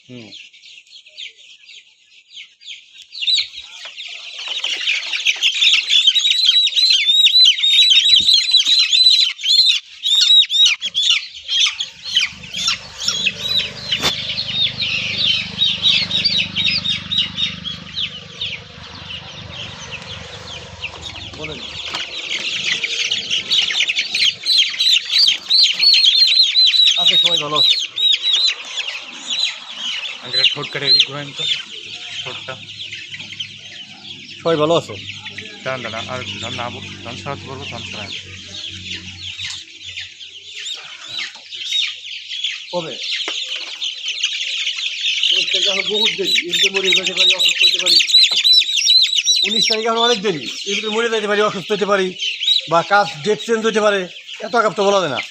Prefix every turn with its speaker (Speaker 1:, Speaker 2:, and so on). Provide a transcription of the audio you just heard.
Speaker 1: হুম
Speaker 2: বলেন। আছে সবাই ভালো আছে।
Speaker 1: আগে ঠোঁট কাটে এদিক ঘুরেন তো ঠোঁটটা
Speaker 2: সবাই ভালো আছে।
Speaker 1: দাঁড়ান দাঁড়ান আর একটু যখন নামবো যখন সরাতে পারবো তখন সরান।
Speaker 2: কবে 19 তারিখ এখন বহুত দেরি, এমনিতে মরে যেতে পারি, অসুস্থ হতে পারি। 19 তারিখ এখন অনেক দেরি, এমনিতে মরে যেতে পারি, অসুস্থ হতে পারি, বা কাজ ডেট চেঞ্জ হতে পারে, এত আগাম তো বলা যায় না।